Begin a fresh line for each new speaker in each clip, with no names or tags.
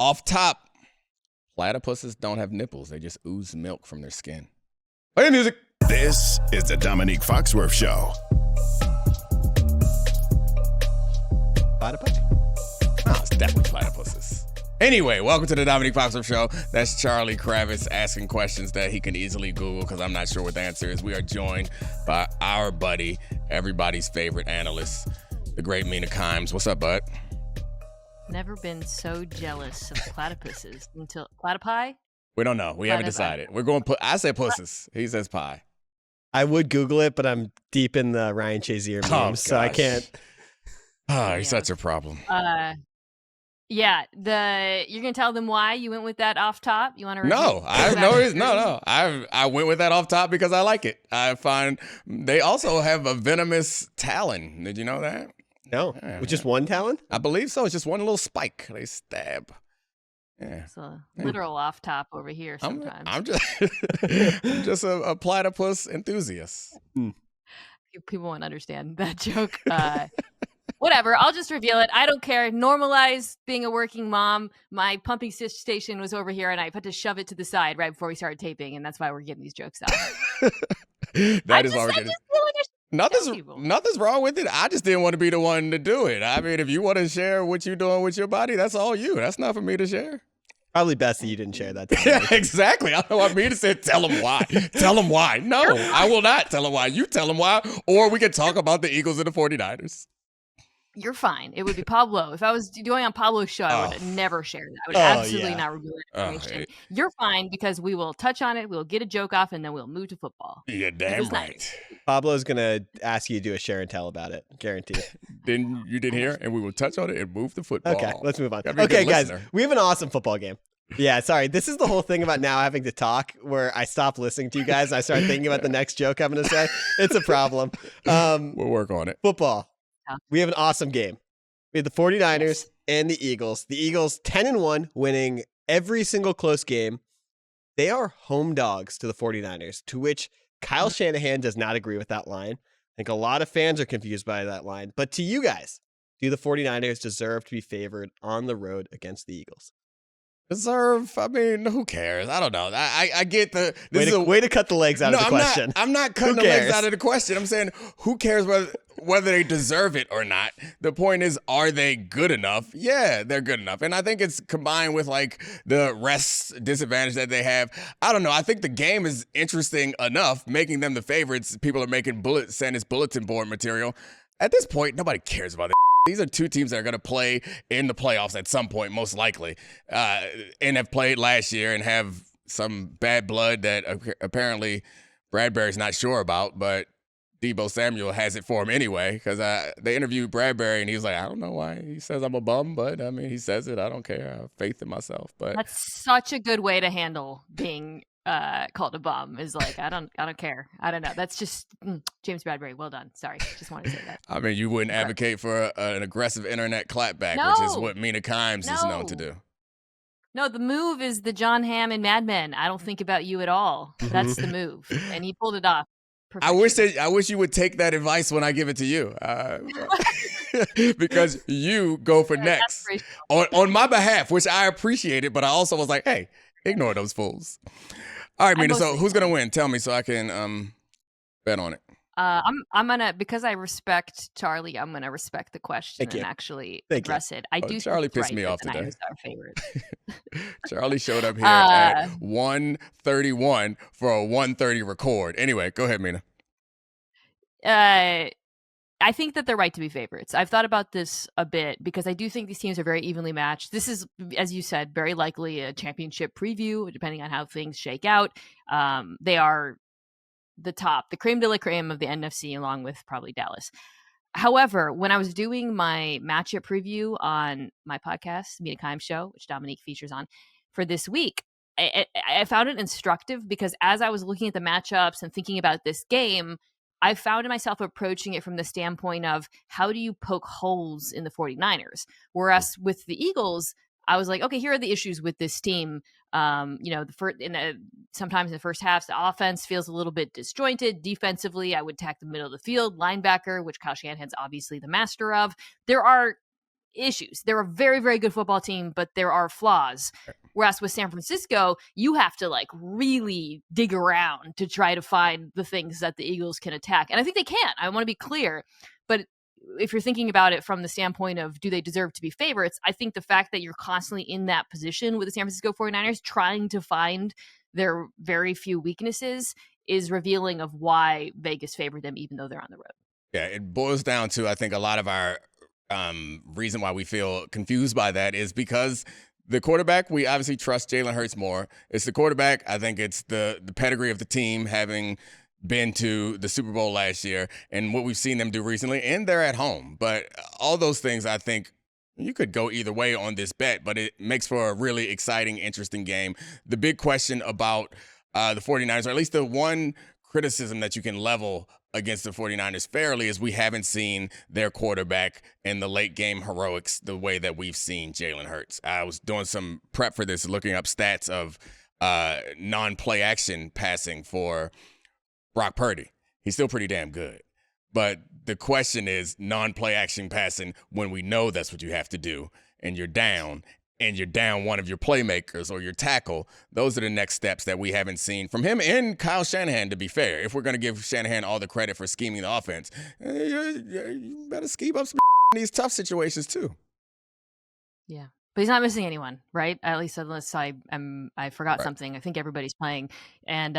Off top, platypuses don't have nipples. They just ooze milk from their skin. Play the music.
This is the Domonique Foxworth Show.
Platypus? No, it's definitely platypuses. Anyway, welcome to the Domonique Foxworth Show. That's Charlie Kravitz asking questions that he can easily Google because I'm not sure what the answer is. We are joined by our buddy, everybody's favorite analyst, the great Mina Kimes. What's up, bud?
Never been so jealous of platypuses until platypi.
We don't know. We haven't decided. We're going. I say pusses. He says pie.
I would Google it, but I'm deep in the Ryan Shazier memes, so I can't.
Oh, he's such a problem.
Yeah, you're gonna tell them why you went with that off top. You want to?
No, I have no reason. No. I went with that off top because I like it. I find they also have a venomous talon. Did you know that?
No, with just one talon?
I believe so. It's just one little spike. They stab. Yeah.
It's a literal off top over here sometimes.
I'm just a platypus enthusiast.
People won't understand that joke. Whatever. I'll just reveal it. I don't care. Normalize being a working mom. My pumping station was over here, and I had to shove it to the side right before we started taping, and that's why we're getting these jokes out.
Nothing's wrong with it. I just didn't want to be the one to do it. I mean, if you want to share what you're doing with your body, that's all you. That's not for me to share.
Probably best that you didn't share that.
Yeah, exactly. I don't want me to say, tell them why. Tell them why. No, I will not tell them why. You tell them why, or we can talk about the Eagles and the 49ers.
You're fine. It would be Pablo. If I was doing on Pablo's show, I would never share that. I would absolutely not reveal information. You're fine because we will touch on it. We'll get a joke off, and then we'll move to football.
Yeah, damn right.
Nice. Pablo's going to ask you to do a share and tell about it. Guaranteed.
Then you didn't hear, and we will touch on it and move to football.
Okay, let's move on. Okay, guys, we have an awesome football game. Yeah, sorry. This is the whole thing about now having to talk where I stop listening to you guys and I start thinking about the next joke I'm going to say. It's a problem.
We'll work on it.
Football. We have an awesome game. We have the 49ers and the Eagles. The Eagles 10-1, winning every single close game. They are home dogs to the 49ers, to which Kyle Shanahan does not agree with that line. I think a lot of fans are confused by that line. But to you guys, do the 49ers deserve to be favored on the road against the Eagles?
Deserve? I mean, who cares? I don't know. I get the...
Way to cut the legs out of the question.
I'm not cutting the legs out of the question. I'm saying, who cares whether they deserve it or not? The point is, are they good enough? Yeah, they're good enough. And I think it's combined with like the rest disadvantage that they have. I don't know. I think the game is interesting enough, making them the favorites. People are making sandwich bulletin board material. At this point, nobody cares about it. These are two teams that are going to play in the playoffs at some point, most likely, and have played last year and have some bad blood that apparently Bradbury's not sure about, but Deebo Samuel has it for him anyway, because they interviewed Bradbury and he was like, I don't know why he says I'm a bum, but I mean, he says it. I don't care. I have faith in myself. But
that's such a good way to handle being called a bum, is like, I don't care. I don't know. That's just James Bradbury. Well done. Sorry. Just wanted to say that.
I mean, you wouldn't advocate for an aggressive internet clapback, which is what Mina Kimes is known to do.
No, the move is the John Hamm and Mad Men. I don't think about you at all. That's the move. And he pulled it off.
I wish you would take that advice when I give it to you, because you go for next on my behalf, which I appreciate it. But I also was like, hey, ignore those fools. All right, Mina. So who's gonna win? Tell me so I can bet on it.
I'm gonna, because I respect Charlie, I'm gonna respect the question and actually address it.
Charlie pissed me off today.
Our favorite.
Charlie showed up here at 1:31 for a 1:30 record. Anyway, go ahead, Mina.
I think that they're right to be favorites. I've thought about this a bit because I do think these teams are very evenly matched. This is, as you said, very likely a championship preview, depending on how things shake out. They are the creme de la creme of the NFC, along with probably Dallas. However, when I was doing my matchup preview on my podcast, Mina Kimes Show, which Domonique features on for this week, I found it instructive because as I was looking at the matchups and thinking about this game, I found myself approaching it from the standpoint of how do you poke holes in the 49ers? Whereas with the Eagles, I was like, okay, here are the issues with this team. Sometimes in the first half, the offense feels a little bit disjointed. Defensively, I would attack the middle of the field, linebacker, which Kyle Shanahan's obviously the master of. There are issues. They're a very, very good football team, but there are flaws. Whereas with San Francisco, you have to like really dig around to try to find the things that the Eagles can attack. And I think they can. I want to be clear. But if you're thinking about it from the standpoint of do they deserve to be favorites, I think the fact that you're constantly in that position with the San Francisco 49ers trying to find their very few weaknesses is revealing of why Vegas favored them even though they're on the road.
Yeah, it boils down to, I think, a lot of our reason why we feel confused by that is because the quarterback, we obviously trust Jalen Hurts more. It's the quarterback. I think it's the pedigree of the team having been to the Super Bowl last year and what we've seen them do recently, and they're at home. But all those things, I think, you could go either way on this bet, but it makes for a really exciting, interesting game. The big question about the 49ers, or at least the one criticism that you can level against the 49ers fairly, is we haven't seen their quarterback in the late game heroics the way that we've seen Jalen Hurts. I was doing some prep for this, looking up stats of non-play action passing for Brock Purdy. He's still pretty damn good. But the question is non-play action passing when we know that's what you have to do and you're down one of your playmakers or your tackle. Those are the next steps that we haven't seen from him and Kyle Shanahan, to be fair. If we're going to give Shanahan all the credit for scheming the offense, you better scheme up some in these tough situations too.
Yeah. But he's not missing anyone, right? At least unless I forgot
Right.
something. I think everybody's playing. And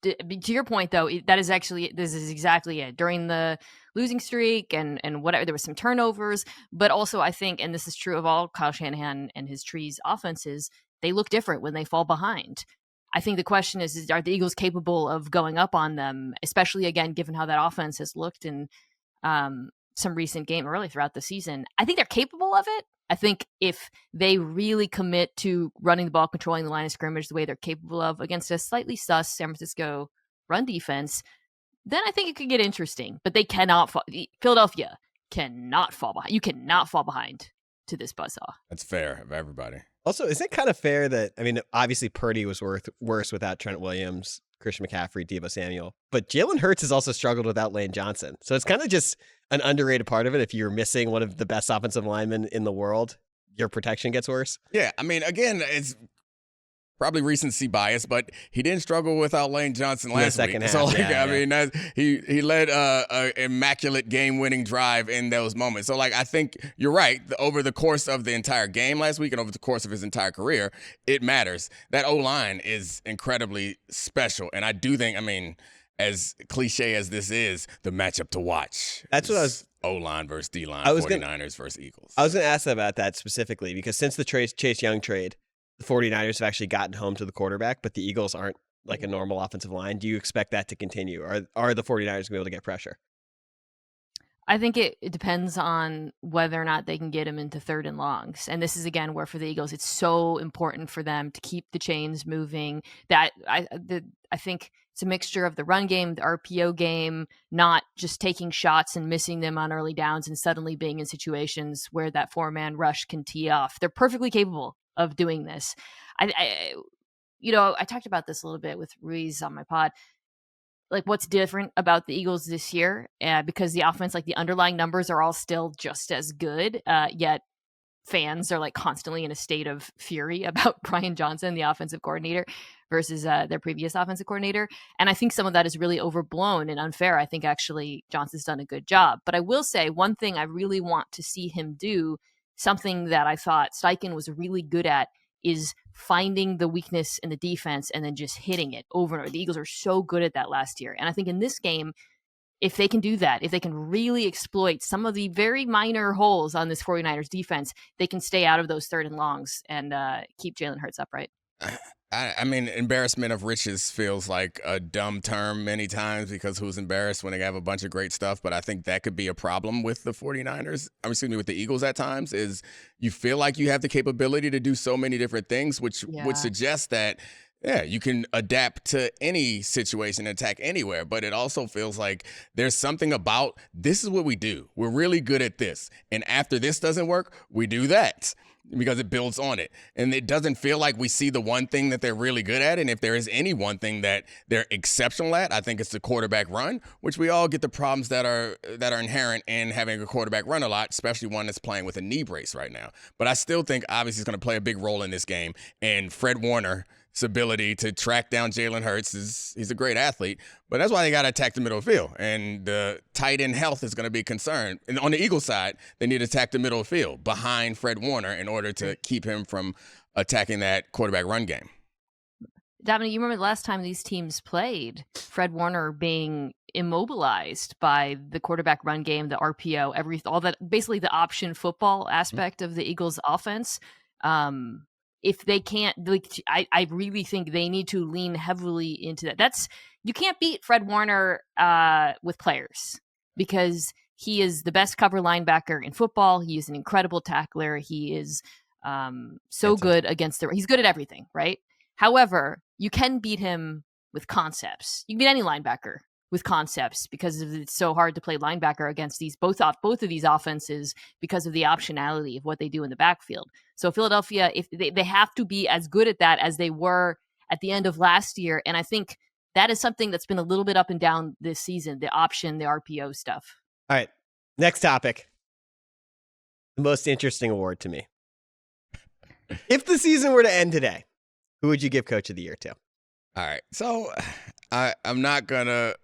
to your point, though, this is exactly it. During the losing streak and whatever, there was some turnovers, but also I think, and this is true of all Kyle Shanahan and his Trees offenses, they look different when they fall behind. I think the question is are the Eagles capable of going up on them, especially, again, given how that offense has looked in some recent game, really throughout the season. I think they're capable of it. I think if they really commit to running the ball, controlling the line of scrimmage the way they're capable of against a slightly sus San Francisco run defense, then I think it could get interesting. But they cannot Philadelphia cannot fall behind. You cannot fall behind to this buzzsaw.
That's fair of everybody.
Also, isn't it kind of fair that, I mean, obviously Purdy was worse without Trent Williams, Christian McCaffrey, Deebo Samuel, but Jalen Hurts has also struggled without Lane Johnson. So it's kind of just an underrated part of it. If you're missing one of the best offensive linemen in the world, your protection gets worse.
Yeah, I mean, again, it's probably recency bias, but he didn't struggle without Lane Johnson last
second
week.
half,
So, like,
yeah.
I mean, he led a immaculate game-winning drive in those moments. So, like, I think you're right. Over the course of the entire game last week and over the course of his entire career, it matters. That O-line is incredibly special, and I do think, I mean, as cliche as this is, the matchup to watch.
That's what I was.
O-line versus D-line,
I was
49ers versus Eagles.
I was going to ask about that specifically because since the Chase Young trade, the 49ers have actually gotten home to the quarterback, but the Eagles aren't like a normal offensive line. Do you expect that to continue? Are the 49ers going to be able to get pressure?
I think it depends on whether or not they can get him into third and longs. And this is, again, where for the Eagles, it's so important for them to keep the chains moving. That I think it's a mixture of the run game, the RPO game, not just taking shots and missing them on early downs and suddenly being in situations where that four-man rush can tee off. They're perfectly capable of doing this. I talked about this a little bit with Ruiz on my pod. Like, what's different about the Eagles this year? Because the offense, like the underlying numbers are all still just as good, yet fans are like constantly in a state of fury about Brian Johnson, the offensive coordinator, versus their previous offensive coordinator. And I think some of that is really overblown and unfair. I think actually Johnson's done a good job. But I will say one thing I really want to see him do, something that I thought Steichen was really good at, is finding the weakness in the defense and then just hitting it over and over. The Eagles are so good at that last year. And I think in this game, if they can do that, if they can really exploit some of the very minor holes on this 49ers defense, they can stay out of those third and longs and keep Jalen Hurts upright.
I mean, embarrassment of riches feels like a dumb term many times because who's embarrassed when they have a bunch of great stuff? But I think that could be a problem with the 49ers. With the Eagles at times is you feel like you have the capability to do so many different things, which would suggest that, yeah, you can adapt to any situation, attack anywhere. But it also feels like there's something about this is what we do. We're really good at this. And after this doesn't work, we do that. because it builds on it. And it doesn't feel like we see the one thing that they're really good at. And if there is any one thing that they're exceptional at, I think it's the quarterback run, which we all get the problems that are inherent in having a quarterback run a lot, especially one that's playing with a knee brace right now. But I still think obviously he's going to play a big role in this game. And Fred Warner's ability to track down Jalen Hurts he's a great athlete, but that's why they got to attack the middle field. And the tight end health is going to be a concern. And on the Eagles side, they need to attack the middle field behind Fred Warner in order to keep him from attacking that quarterback run game.
Dominique, you remember the last time these teams played, Fred Warner being immobilized by the quarterback run game, the RPO, all that, basically the option football aspect of the Eagles offense. If they can't, I really think they need to lean heavily into that. You can't beat Fred Warner with players, because he is the best cover linebacker in football. He is an incredible tackler. He is good against he's good at everything, right? However, you can beat him with concepts. You can beat any linebacker with concepts, because it's so hard to play linebacker against both of these offenses because of the optionality of what they do in the backfield. So Philadelphia, if they have to be as good at that as they were at the end of last year, and I think that is something that's been a little bit up and down this season, the option, the RPO stuff.
All right, next topic. The most interesting award to me. If the season were to end today, who would you give Coach of the Year to?
All right, so I'm not going to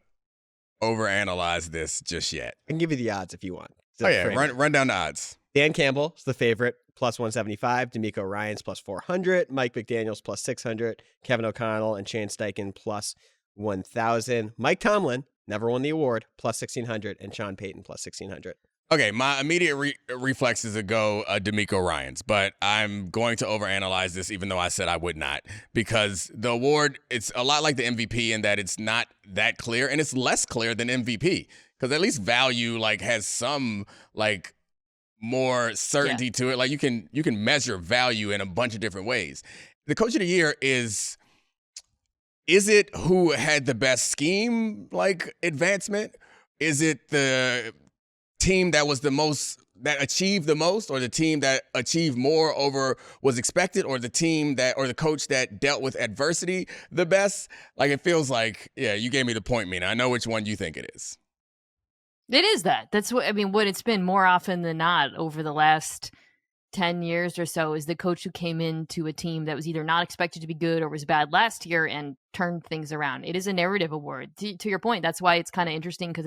overanalyze this just yet.
I can give you the odds if you want.
Run down the odds.
Dan Campbell is the favorite, plus 175. D'Amico Ryans, plus 400. Mike McDaniels, plus 600. Kevin O'Connell and Shane Steichen, plus 1,000. Mike Tomlin, never won the award, plus 1,600. And Sean Payton, plus 1,600.
Okay, my immediate reflex is to go D'Amico Ryans, but I'm going to overanalyze this, even though I said I would not, because the award, it's a lot like the MVP in that it's not that clear, and it's less clear than MVP, because at least value has some more certainty to it. Like you can measure value in a bunch of different ways. The Coach of the Year is it who had the best scheme advancement? Is it the team that achieved the most, or the team that achieved more over was expected, or the team or the coach that dealt with adversity the best? It feels like, yeah, you gave me the point, Mina. I know which one you think it is.
It is that. That's what it's been more often than not over the last 10 years or so, is the coach who came into a team that was either not expected to be good or was bad last year and turned things around. It is a narrative award. To your point, that's why it's kind of interesting, because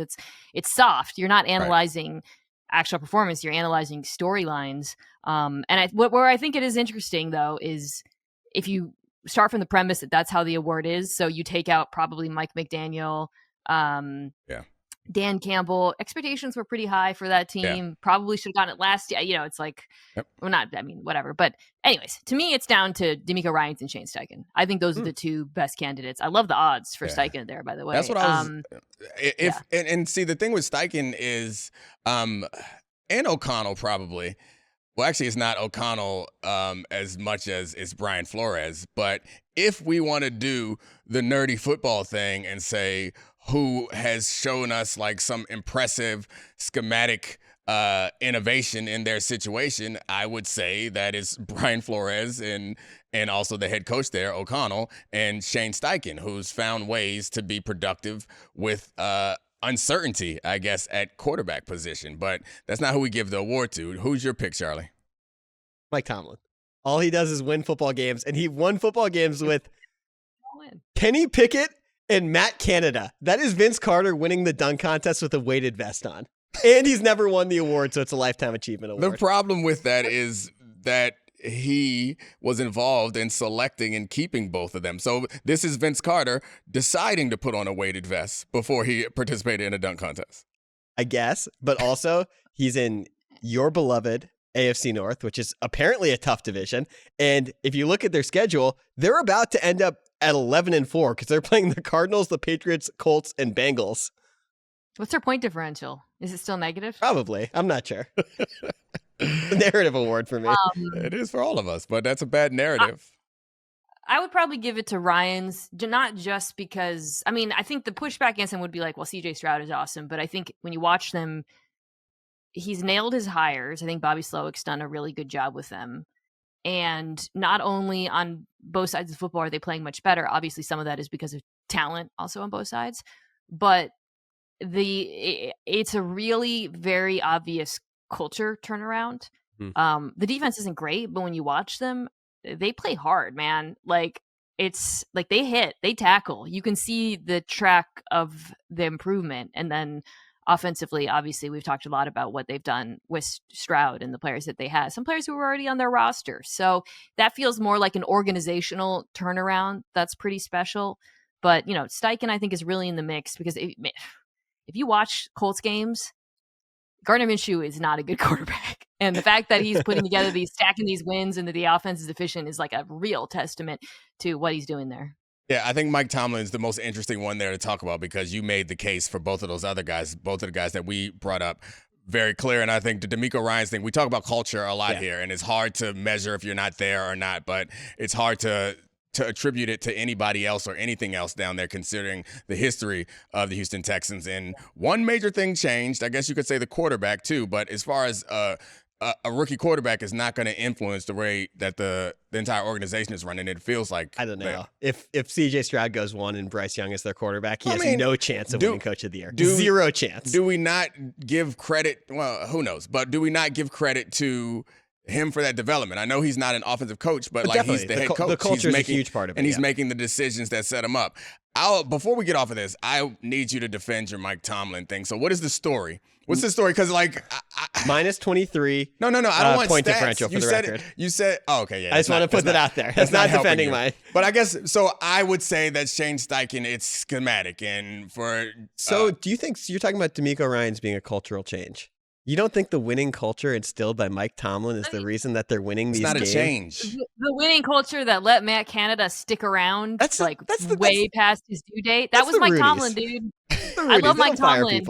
it's soft. You're not analyzing actual performance. You're analyzing storylines. Where I think it is interesting, though, is if you start from the premise that that's how the award is. So you take out probably Mike McDaniel, Dan Campbell. Expectations were pretty high for that team.
Yeah.
Probably should have gotten it last year. It's whatever. But anyways, to me, it's down to D'Amico Ryans and Shane Steichen. I think those are the two best candidates. I love the odds for Steichen there, by the way.
That's what I was. And see, the thing with Steichen is, and O'Connell probably. Well, actually, it's not O'Connell as much as it's Brian Flores. But if we want to do the nerdy football thing and say who has shown us some impressive schematic innovation in their situation, I would say that is Brian Flores and also the head coach there, O'Connell, and Shane Steichen, who's found ways to be productive with uncertainty, I guess, at quarterback position. But that's not who we give the award to. Who's your pick, Charlie?
Mike Tomlin. All he does is win football games, and he won football games with Kenny Pickett and Matt Canada. That is Vince Carter winning the dunk contest with a weighted vest on. And he's never won the award, so it's a Lifetime Achievement Award.
The problem with that is that he was involved in selecting and keeping both of them. So this is Vince Carter deciding to put on a weighted vest before he participated in a dunk contest.
I guess, but also he's in your beloved AFC North, which is apparently a tough division. And if you look at their schedule, they're about to end up at 11-4 because they're playing the Cardinals, the Patriots, Colts, and Bengals.
What's their point differential? Is it still negative?
Probably. I'm not sure. The narrative award for me.
It is for all of us, but that's a bad narrative.
I would probably give it to Ryans, not just because, I think the pushback against him would be like, well, CJ Stroud is awesome. But I think when you watch them, he's nailed his hires. I think Bobby Slowick's done a really good job with them. And not only on both sides of football are they playing much better. Obviously, some of that is because of talent also on both sides. But it's a really very obvious culture turnaround. The defense isn't great, but when you watch them, they play hard, man. Like, it's like they hit, they tackle. You can see the track of the improvement. And then offensively, obviously, we've talked a lot about what they've done with Stroud and the players that they had. Some players who were already on their roster. So that feels more like an organizational turnaround. That's pretty special. But, Steichen, I think, is really in the mix because if you watch Colts games, Gardner Minshew is not a good quarterback. And the fact that he's putting together stacking these wins and that the offense is efficient is like a real testament to what he's doing there.
Yeah, I think Mike Tomlin is the most interesting one there to talk about because you made the case for both of those other guys, both of the guys that we brought up very clear. And I think the DeMeco Ryans thing, we talk about culture a lot here, and it's hard to measure if you're not there or not, but it's hard to attribute it to anybody else or anything else down there considering the history of the Houston Texans. And one major thing changed. I guess you could say the quarterback too, but as far as a rookie quarterback is not going to influence the way that the entire organization is running. It feels like
I don't know if CJ Stroud goes 1 and Bryce Young is their quarterback, he has no chance of winning Coach of the Year. Zero chance.
Do we not give credit? Well, who knows? But do we not give credit to him for that development? I know he's not an offensive coach, but like he's the head coach.
The culture is a huge part of it,
and he's making the decisions that set him up. Before we get off of this, I need you to defend your Mike Tomlin thing. So what is the story? What's the story? Because
minus 23.
No. I don't want
point
stats.
differential for the record.
You said, okay, yeah.
I just want to put that out there. That's not defending mine.
But I guess so. I would say that Shane Steichen, it's schematic, and for.
So do you think you're talking about DeMeco Ryans being a cultural change? You don't think the winning culture instilled by Mike Tomlin is the reason that they're winning these games?
It's not a change.
The winning culture that let Matt Canada stick around that's way past his due date. That was Mike Tomlin, dude. I love Mike Tomlin.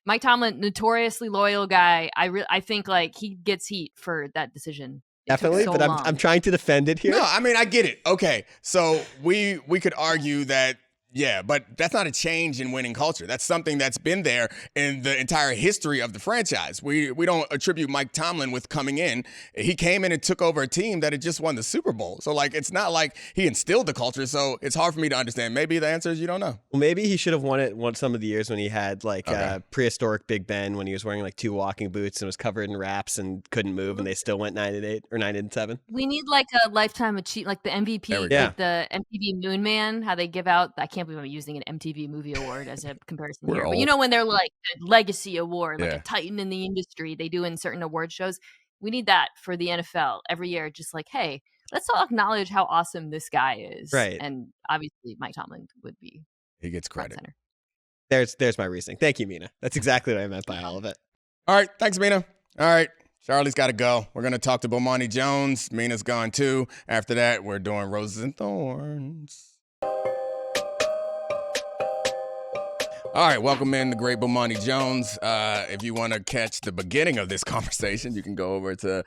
Mike Tomlin, notoriously loyal guy. I think like he gets heat for that decision.
Definitely, but I'm trying to defend it here.
No, I mean I get it. Okay, so we could argue that. Yeah, but that's not a change in winning culture. That's something that's been there in the entire history of the franchise. We don't attribute Mike Tomlin with coming in. He came in and took over a team that had just won the Super Bowl. So, like, it's not like he instilled the culture. So it's hard for me to understand. Maybe the answer is you don't know.
Well, maybe he should have won it some of the years when he had, like, prehistoric Big Ben, when he was wearing, like, 2 walking boots and was covered in wraps and couldn't move, and they still went 9-8 or 9-7.
We need, like, a lifetime achievement, like the MVP, like the MTV Moon Man, how they give out, I can't believe I'm using an MTV Movie Award as a comparison here. But you know when they're like the Legacy Award, like a titan in the industry, they do in certain award shows. We need that for the NFL every year. Just like, hey, let's all acknowledge how awesome this guy is.
Right.
And obviously Mike Tomlin would be.
He gets credit.
There's my reasoning. Thank you, Mina. That's exactly what I meant by all of it.
All right. Thanks, Mina. All right. Charlie's got to go. We're going to talk to Bomani Jones. Mina's gone too. After that, we're doing Roses and Thorns. All right, welcome in the great Bomani Jones. If you want to catch the beginning of this conversation, you can go over to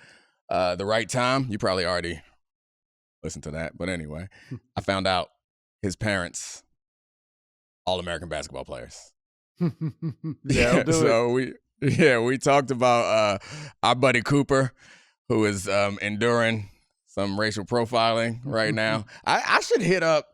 The Right Time. You probably already listened to that. But anyway, I found out his parents, All-American basketball players. We talked about our buddy Cooper, who is enduring some racial profiling right now. I should hit up.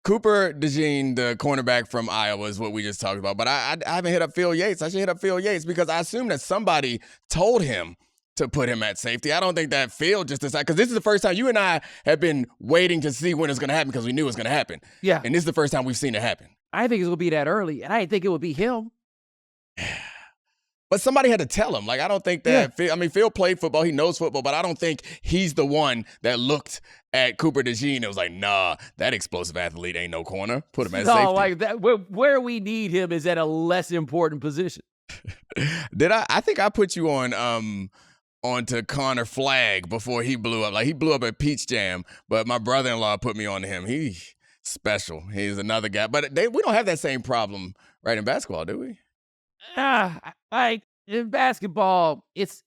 Cooper DeJean, the cornerback from Iowa, is what we just talked about. But I haven't hit up Phil Yates. I should hit up Phil Yates because I assume that somebody told him to put him at safety. I don't think that Phil just decided, because this is the first time you and I have been waiting to see when it's going to happen because we knew it was going to happen.
Yeah.
And this is the first time we've seen it happen.
I think it's going to be that early, and I didn't think it would be him.
But somebody had to tell him. Like, I don't think that Phil played football. He knows football, but I don't think he's the one that looked at Cooper DeJean and was like, nah, that explosive athlete ain't no corner. Put him at safety.
No, like that. Where we need him is at a less important position.
I think I put you onto Connor Flagg before he blew up. Like, he blew up at Peach Jam, but my brother-in-law put me on to him. He's special. He's another guy. But we don't have that same problem right in basketball, do we?
Like in basketball, it's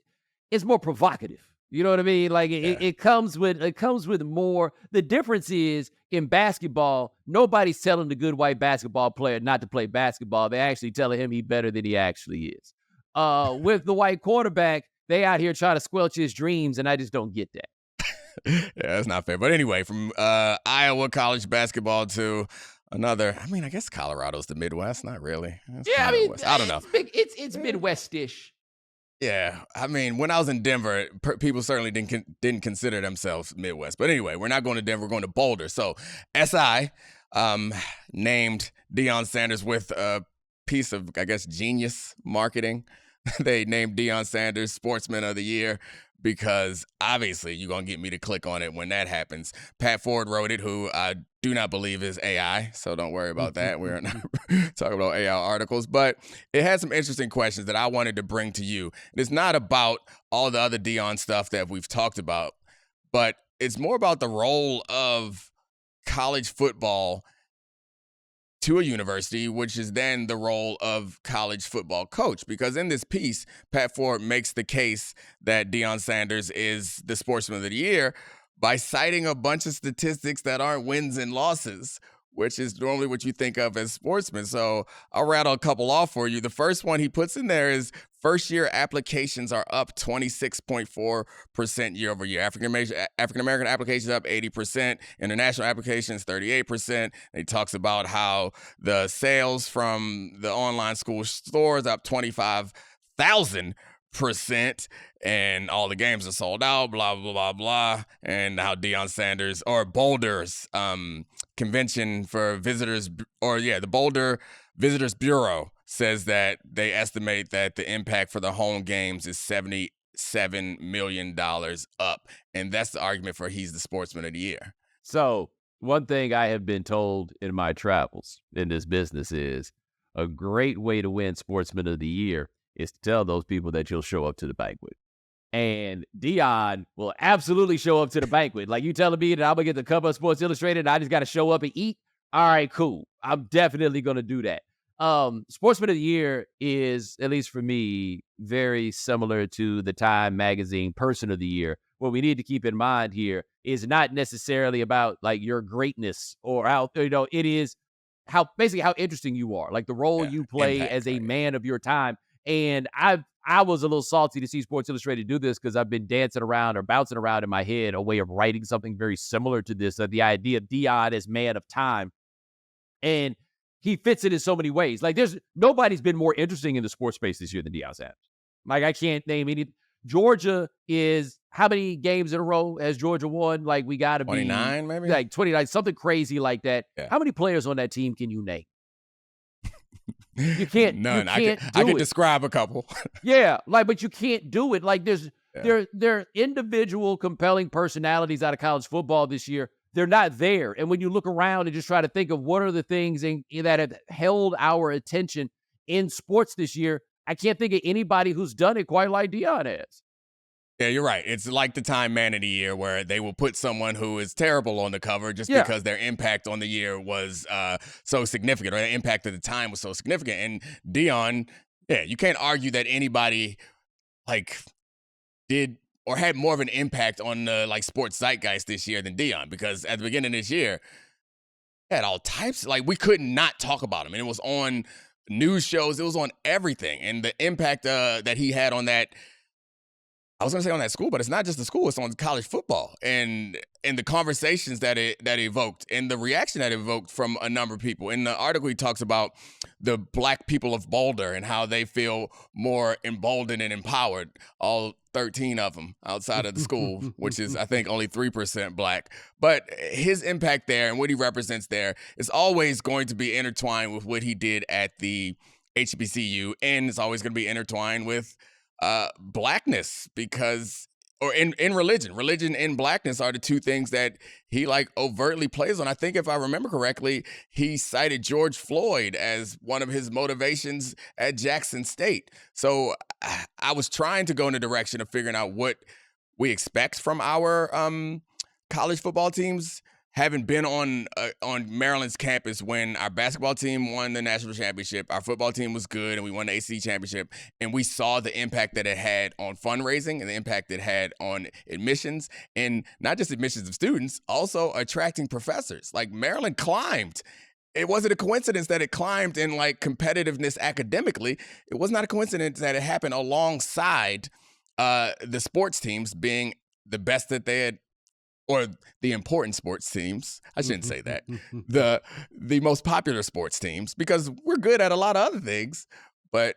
more provocative. You know what I mean? Like it comes with more. The difference is in basketball, nobody's telling the good white basketball player not to play basketball. They're actually telling him he's better than he actually is. With the white quarterback, they out here trying to squelch his dreams, and I just don't get that.
Yeah, that's not fair. But anyway, from Iowa college basketball to another, I mean, I guess Colorado's the Midwest. Not really. It's
Yeah, I mean,
West. I don't know.
It's Midwest-ish.
Yeah, I mean, when I was in Denver, people certainly didn't consider themselves Midwest. But anyway, we're not going to Denver. We're going to Boulder. So SI named Deion Sanders with a piece of, I guess, genius marketing. They named Deion Sanders Sportsman of the Year because obviously you're going to get me to click on it when that happens. Pat Ford wrote it, who I do not believe is AI, so don't worry about that. We're not talking about AI articles, but it had some interesting questions that I wanted to bring to you. It's not about all the other Deion stuff that we've talked about, but it's more about the role of college football to a university, which is then the role of college football coach. Because in this piece, Pat Ford makes the case that Deion Sanders is the Sportsman of the Year by citing a bunch of statistics that aren't wins and losses, which is normally what you think of as sportsmen. So I'll rattle a couple off for you. The first one he puts in there is first-year applications are up 26.4% year over year. African-American applications up 80%. International applications 38%. And he talks about how the sales from the online school stores up 25,000%, and all the games are sold out, blah, blah, blah, blah, and how Deion Sanders, or Boulder's convention for visitors, the Boulder Visitors Bureau says that they estimate that the impact for the home games is $77 million up, and that's the argument for he's the Sportsman of the Year.
So one thing I have been told in my travels in this business is a great way to win Sportsman of the Year is to tell those people that you'll show up to the banquet. And Deion will absolutely show up to the banquet. Like, you telling me that I'm going to get the cover of Sports Illustrated and I just got to show up and eat? All right, cool. I'm definitely going to do that. Sportsman of the Year is, at least for me, very similar to the Time Magazine Person of the Year. What we need to keep in mind here is not necessarily about, like, your greatness or how, it is how interesting you are, like the role you play as a man of your time. And I was a little salty to see Sports Illustrated do this because I've been dancing around or bouncing around in my head a way of writing something very similar to this, the idea of Deion as man of time. And he fits it in so many ways. Like, nobody's been more interesting in the sports space this year than Deion Sanders. Like, I can't name any. Georgia is, how many games in a row has Georgia won? Like, we got to be
29, maybe?
Like 29, something crazy like that.
Yeah.
How many players on that team can you name? You can't.
None.
I
can describe a couple.
Yeah, but you can't do it. Like, there are individual compelling personalities out of college football this year. They're not there. And when you look around and just try to think of what are the things that have held our attention in sports this year, I can't think of anybody who's done it quite like Deion has.
Yeah, you're right. It's like the Time Man of the Year where they will put someone who is terrible on the cover just because their impact on the year was so significant, or the impact of the time was so significant. And Deion, you can't argue that anybody did or had more of an impact on the sports zeitgeist this year than Deion, because at the beginning of this year, he had all types. We could not talk about him, and it was on news shows. It was on everything, and the impact that he had on that. I was going to say on that school, but it's not just the school. It's on college football and the conversations that it evoked and the reaction that it evoked from a number of people. In the article, he talks about the black people of Boulder and how they feel more emboldened and empowered, all 13 of them outside of the school, which is, I think, only 3% black. But his impact there and what he represents there is always going to be intertwined with what he did at the HBCU, and it's always going to be intertwined with blackness, because, or in religion and blackness are the two things that he overtly plays on. I think if I remember correctly, he cited George Floyd as one of his motivations at Jackson State. So I was trying to go in the direction of figuring out what we expect from our college football teams. Having been on Maryland's campus when our basketball team won the national championship, our football team was good, and we won the ACC championship, and we saw the impact that it had on fundraising and the impact it had on admissions, and not just admissions of students, also attracting professors. Maryland climbed. It wasn't a coincidence that it climbed in competitiveness academically. It was not a coincidence that it happened alongside the sports teams being the best that they had, or the important sports teams. I shouldn't say that. The most popular sports teams, because we're good at a lot of other things, but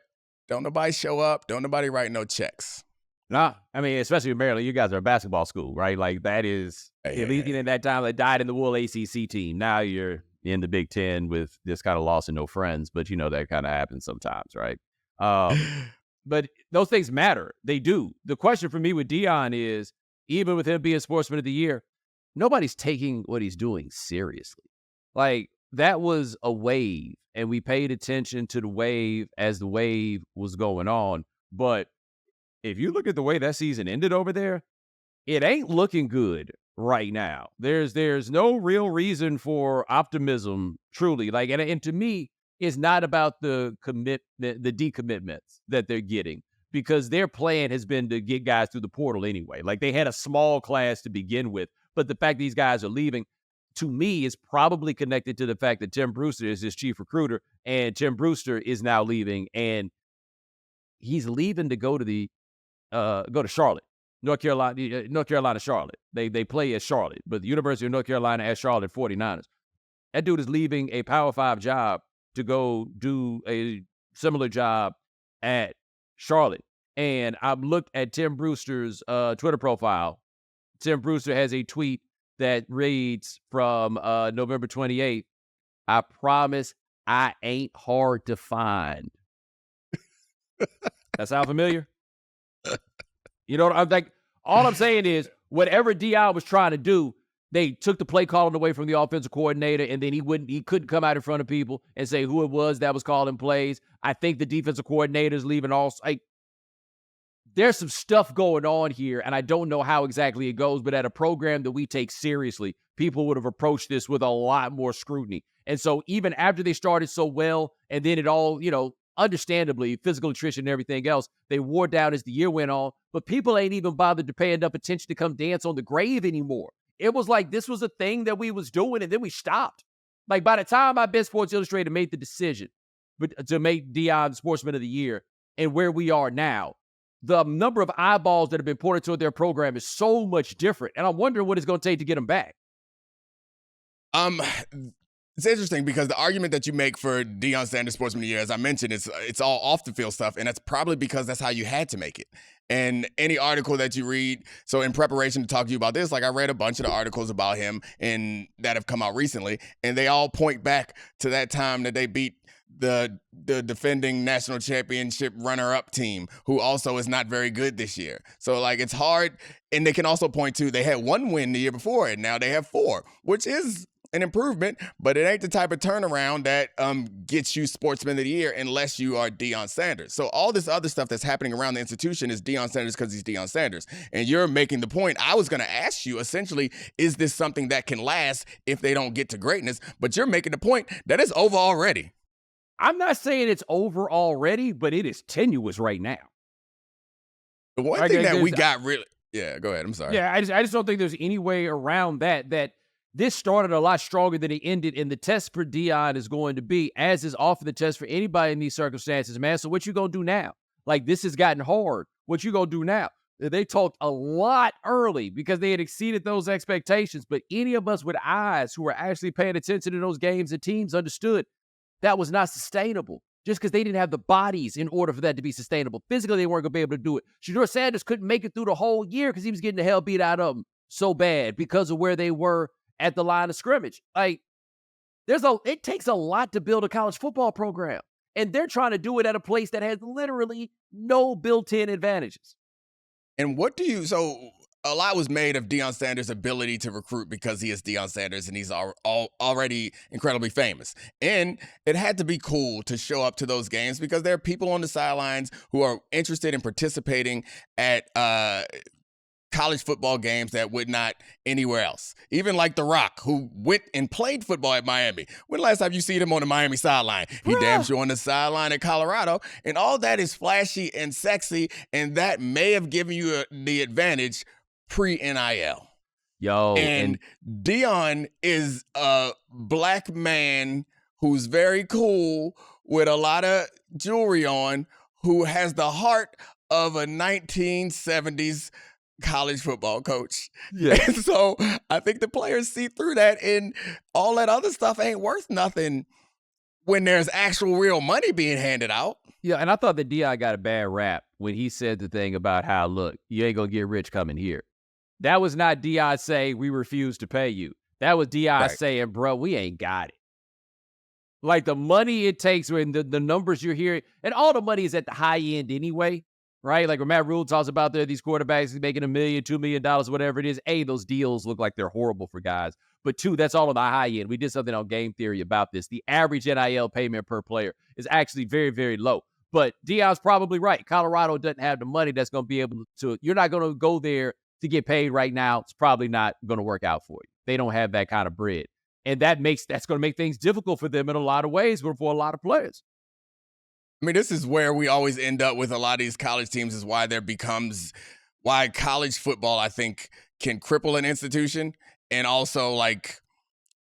don't nobody show up. Don't nobody write no checks.
Nah, I mean, especially in Maryland, you guys are a basketball school, right? Like that is, at least in that time, they died in the wool ACC team. Now you're in the Big Ten with this kind of loss and no friends, but that kind of happens sometimes, right? But those things matter. They do. The question for me with Deion is, even with him being Sportsman of the Year, nobody's taking what he's doing seriously. Like that was a wave, and we paid attention to the wave as the wave was going on, but if you look at the way that season ended over there, it ain't looking good right now. There's no real reason for optimism, truly. Like, and to me, it's not about the decommitments that they're getting, because their plan has been to get guys through the portal anyway. Like they had a small class to begin with, but the fact these guys are leaving, to me, is probably connected to the fact that Tim Brewster is his chief recruiter, and Tim Brewster is now leaving, and he's leaving to go to Charlotte, North Carolina, Charlotte. They play at Charlotte, but the University of North Carolina at Charlotte 49ers. That dude is leaving a Power 5 job to go do a similar job at Charlotte. And I've looked at Tim Brewster's Twitter profile. Tim Brewster has a tweet that reads from November 28th, "I promise I ain't hard to find." That sound familiar? I'm like, all I'm saying is, whatever Deion was trying to do, they took the play calling away from the offensive coordinator, and then he couldn't come out in front of people and say who it was that was calling plays. I think the defensive coordinator's leaving also. Like, there's some stuff going on here, and I don't know how exactly it goes, but at a program that we take seriously, people would have approached this with a lot more scrutiny. And so even after they started so well, and then it all, understandably, physical attrition and everything else, they wore down as the year went on, but people ain't even bothered to pay enough attention to come dance on the grave anymore. It was like this was a thing that we was doing, and then we stopped. Like, by the time I bet Sports Illustrated made the decision to make Deion Sportsman of the Year, and where we are now, the number of eyeballs that have been poured into their program is so much different, and I'm wondering what it's going to take to get them back.
It's interesting because the argument that you make for Deion Sanders Sportsman of the Year, as I mentioned, it's all off the field stuff, and that's probably because that's how you had to make it. And any article that you read, so in preparation to talk to you about this, like I read a bunch of the articles about him and that have come out recently, and they all point back to that time that they beat the defending national championship runner-up team, who also is not very good this year. So like it's hard, and they can also point to they had one win the year before, and now they have 4, which is an improvement, but it ain't the type of turnaround that gets you Sportsman of the Year unless you are Deion Sanders. So all this other stuff that's happening around the institution is Deion Sanders because he's Deion Sanders. And you're making the point. I was going to ask you, essentially, is this something that can last if they don't get to greatness? But you're making the point that it's over already.
I'm not saying it's over already, but it is tenuous right now.
The one thing that we got really... Yeah, go ahead. I'm sorry.
Yeah, I just don't think there's any way around that this started a lot stronger than it ended, and the test for Deion is going to be, as is often the test for anybody in these circumstances, man. So what you going to do now? Like, this has gotten hard. What you going to do now? They talked a lot early because they had exceeded those expectations, but any of us with eyes who were actually paying attention to those games and teams understood that was not sustainable, just because they didn't have the bodies in order for that to be sustainable. Physically, they weren't going to be able to do it. Shedeur Sanders couldn't make it through the whole year because he was getting the hell beat out of him so bad because of where they were at the line of scrimmage. Like, it takes a lot to build a college football program, and they're trying to do it at a place that has literally no built-in advantages.
And so a lot was made of Deion Sanders' ability to recruit because he is Deion Sanders and he's already incredibly famous. And it had to be cool to show up to those games because there are people on the sidelines who are interested in participating at college football games that would not anywhere else. Even like The Rock, who went and played football at Miami. When the last time you seen him on the Miami sideline? He damn sure on the sideline at Colorado. And all that is flashy and sexy, and that may have given you the advantage pre-NIL. And Deion is a black man who's very cool with a lot of jewelry on, who has the heart of a 1970s college football coach.
Yeah.
And so I think the players see through that, and all that other stuff ain't worth nothing when there's actual real money being handed out.
Yeah, and I thought that Deion got a bad rap when he said the thing about how, look, you ain't going to get rich coming here. That was not Deion saying we refuse to pay you. That was Deion saying, bro, we ain't got it. Like the money it takes when the numbers you're hearing, and all the money is at the high end anyway, right? Like when Matt Rule talks about these quarterbacks making $1 million, $2 million, whatever it is. A, those deals look like they're horrible for guys. But two, that's all on the high end. We did something on Game Theory about this. The average NIL payment per player is actually very, very low. But Deion's probably right. Colorado doesn't have the money that's going to be able to, you're not going to go there to get paid right now. It's probably not going to work out for you. They don't have that kind of bread. And that's going to make things difficult for them in a lot of ways for a lot of players.
I mean, this is where we always end up with a lot of these college teams, is why college football, I think, can cripple an institution and also like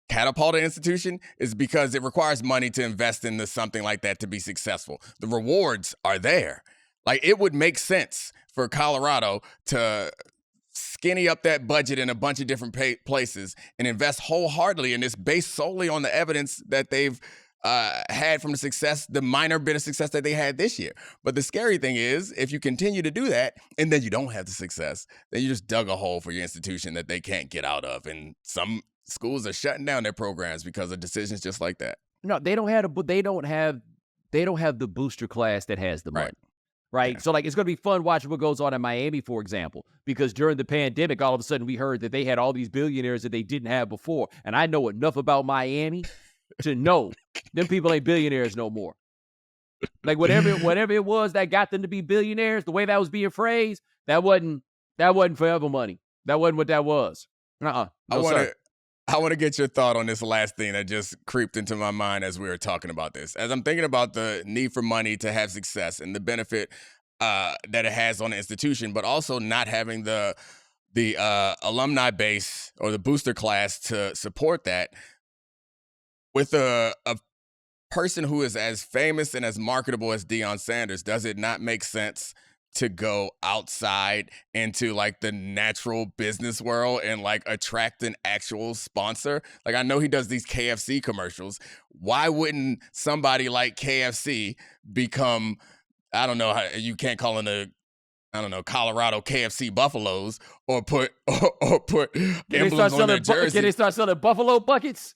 catapult an institution, is because it requires money to invest into something like that to be successful. The rewards are there. Like, it would make sense for Colorado to skinny up that budget in a bunch of different places and invest wholeheartedly in this based solely on the evidence that they've had from the minor bit of success that they had this year. But the scary thing is, if you continue to do that and then you don't have the success, then you just dug a hole for your institution that they can't get out of. And some schools are shutting down their programs because of decisions just like that.
No, they don't have the booster class that has the money. Right. Yeah. So, like, it's going to be fun watching what goes on in Miami, for example, because during the pandemic, all of a sudden we heard that they had all these billionaires that they didn't have before. And I know enough about Miami to know them people ain't billionaires no more. Like, whatever it was that got them to be billionaires, the way that was being phrased, that wasn't forever money. That wasn't what that was. No,
I want to get your thought on this last thing that just creeped into my mind as we were talking about this. As I'm thinking about the need for money to have success and the benefit that it has on the institution, but also not having the alumni base or the booster class to support that, with a person who is as famous and as marketable as Deion Sanders, does it not make sense to go outside into like the natural business world and like attract an actual sponsor? Like, I know he does these KFC commercials. Why wouldn't somebody like KFC become, I don't know, you can't call it Colorado KFC Buffaloes, or put emblems on their jersey.
Can they start selling Buffalo buckets?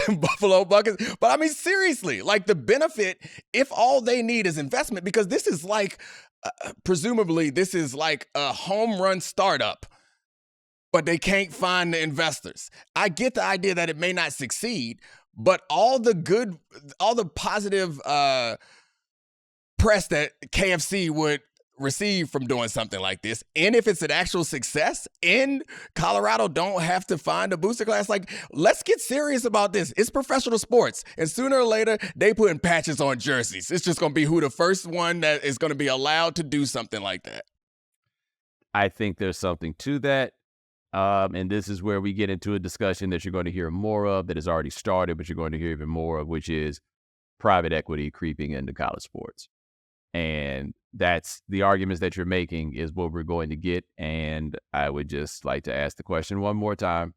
Buffalo buckets. But I mean, seriously, like, the benefit, if all they need is investment, because this is like, presumably this is like a home run startup, but they can't find the investors. I get the idea that it may not succeed, but all the positive press that KFC would receive from doing something like this, and if it's an actual success and Colorado don't have to find a booster class, like, let's get serious about this. It's professional sports, and sooner or later they putting patches on jerseys. It's just going to be who the first one that is going to be allowed to do something like that.
I think there's something to that, and this is where we get into a discussion that you're going to hear more of, that has already started, but you're going to hear even more of, which is private equity creeping into college sports. And that's the arguments that you're making is what we're going to get. And I would just like to ask the question one more time.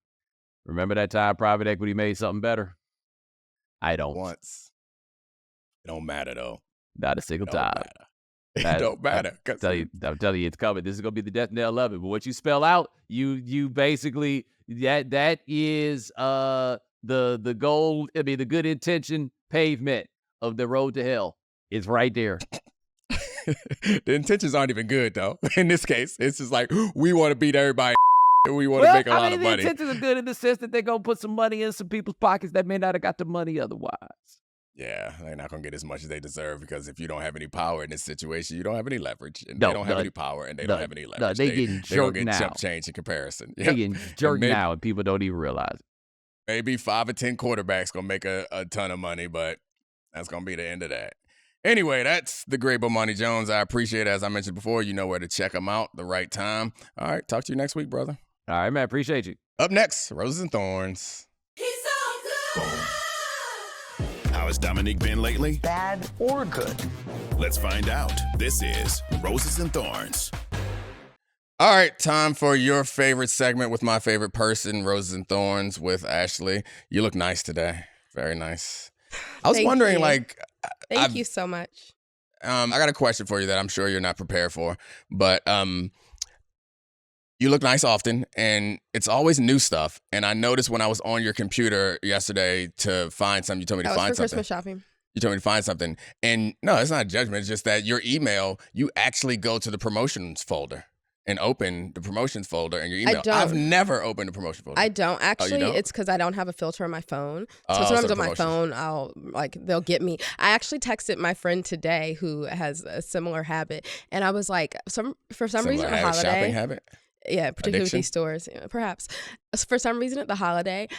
Remember that time private equity made something better? I don't.
Once. It don't matter, though.
Not a single time.
It don't matter.
I'm telling you, it's coming. This is going to be the death knell of it. But what you spell out, you basically, that is the goal. I mean, the good intention pavement of the road to hell is right there.
The intentions aren't even good, though. In this case, it's just like, we want to beat everybody and we want to make a lot of money.
The intentions are good in the sense that they're going to put some money in some people's pockets that may not have got the money otherwise.
Yeah, they're not going to get as much as they deserve, because if you don't have any power in this situation, you don't have any leverage. And they don't have any power, and they don't have any leverage.
No, they're getting jerked now.
They don't get chump change in comparison.
They're getting jerked now, and people don't even realize it.
Maybe 5 or 10 quarterbacks going to make a ton of money, but that's going to be the end of that. Anyway, that's the great Bomani Jones. I appreciate it. As I mentioned before, you know where to check him out the right time. All right, talk to you next week, brother.
All right, man. Appreciate you.
Up next, Roses and Thorns.
He's so good.
How has Domonique been lately?
Bad or good?
Let's find out. This is Roses and Thorns.
All right, time for your favorite segment with my favorite person, Roses and Thorns with Ashley. You look nice today. Very nice. I was wondering,
Thank you so much.
I got a question for you that I'm sure you're not prepared for, but you look nice often, and it's always new stuff. And I noticed when I was on your computer yesterday to find something, you told me to find
for
something.
Christmas shopping.
You told me to find something. And no, it's not a judgment. It's just that your email, you actually go to the promotions folder and open the promotions folder in your email.
I don't.
I've never opened the promotion folder.
I don't. Actually,
don't?
It's because I don't have a filter on my phone. So
Oh,
sometimes
so
on my
promotions.
phone, they'll get me. I actually texted my friend today who has a similar habit. And I was like, for some reason at the holiday.
Shopping habit?
Yeah, particularly
Addiction?
with these stores, perhaps. For some reason at the holiday,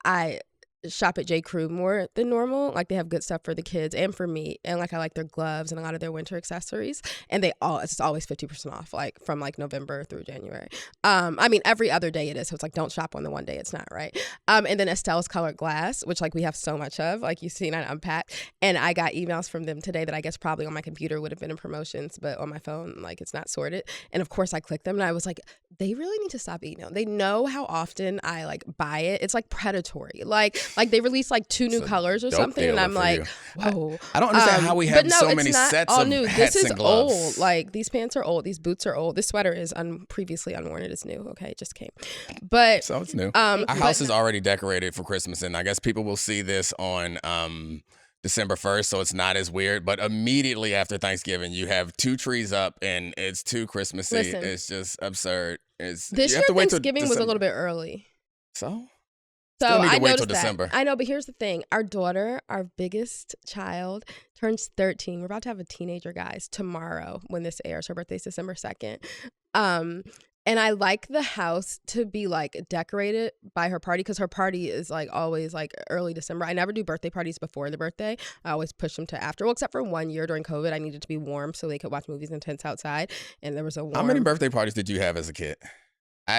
I shop at J. Crew more than normal. Like, they have good stuff for the kids and for me. And I like their gloves and a lot of their winter accessories. And it's always 50% off, from November through January. Every other day it is. So it's don't shop on the one day it's not, right? And then Estelle's Colored Glass, which we have so much of, you've seen on Unpacked. And I got emails from them today that I guess probably on my computer would have been in promotions, but on my phone, it's not sorted. And of course I clicked them and I was like, they really need to stop emailing. They know how often I buy it. It's predatory. They release 2 new colors or something, and I'm like, whoa.
I don't understand how we have so many
not
sets
all
of
new.
hats
This is
and gloves.
old. These pants are old. These boots are old. This sweater is previously unworn. It is new. Okay, it just came. But
So it's new. Our house is already decorated for Christmas, and I guess people will see this on December 1st, so it's not as weird. But immediately after Thanksgiving, you have 2 trees up, and it's too Christmassy.
Listen,
it's just absurd.
this
you
year
have to wait till
Thanksgiving was a
December.
little bit early.
So
So
need to
I
wait till
noticed that.
December.
I know, but here's the thing. Our daughter, our biggest child, turns 13. We're about to have a teenager, guys, tomorrow when this airs. Her birthday's December 2nd. And I like the house to be decorated by her party, because her party is always early December. I never do birthday parties before the birthday. I always push them to after. Well, except for one year during COVID, I needed to be warm so they could watch movies in tents outside. And there was a warm.
how many birthday parties did you have as a kid?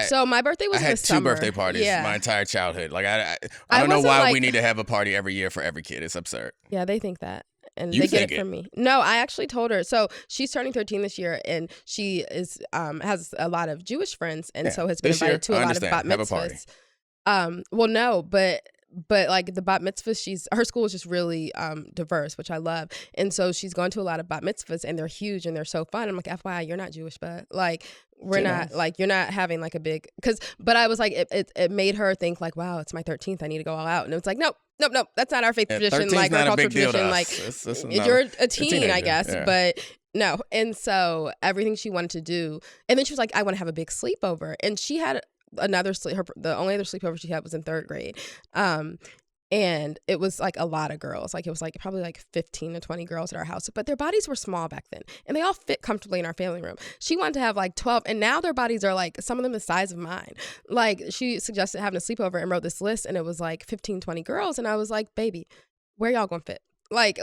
So my birthday was
I
in
had
the
2
summer.
birthday parties
Yeah.
my entire childhood. I
I
don't know
wasn't
why we need to have a party every year for every kid. It's absurd.
Yeah, they think that. And
You
they get
think
it from me. No, I actually told her. So she's turning 13 this year, and she is has a lot of Jewish friends, and
Yeah,
so has been
this year,
invited to
I
a lot of
understand.
bat
Have a party.
mitzvahs. Well, no, but the bat mitzvahs, her school is just really diverse, which I love, and so she's going to a lot of bat mitzvahs, and they're huge and they're so fun. I'm like, FYI, you're not Jewish, but we're not you're not having a big but I was it made her think wow, it's my 13th, I need to go all out, and it's nope, that's not our faith tradition,
13's not
our
a big
cultural
deal to
tradition.
us. It's
You're a teen,
teenager,
I guess,
yeah.
but no. And so everything she wanted to do, and then she was like, I want to have a big sleepover, and she had another the only other sleepover she had was in 3rd grade. And it was a lot of girls. It was probably 15 to 20 girls at our house. But their bodies were small back then. And they all fit comfortably in our family room. She wanted to have 12. And now their bodies are some of them the size of mine. She suggested having a sleepover and wrote this list. And it was 15, 20 girls. And I was like, baby, where y'all gonna fit? I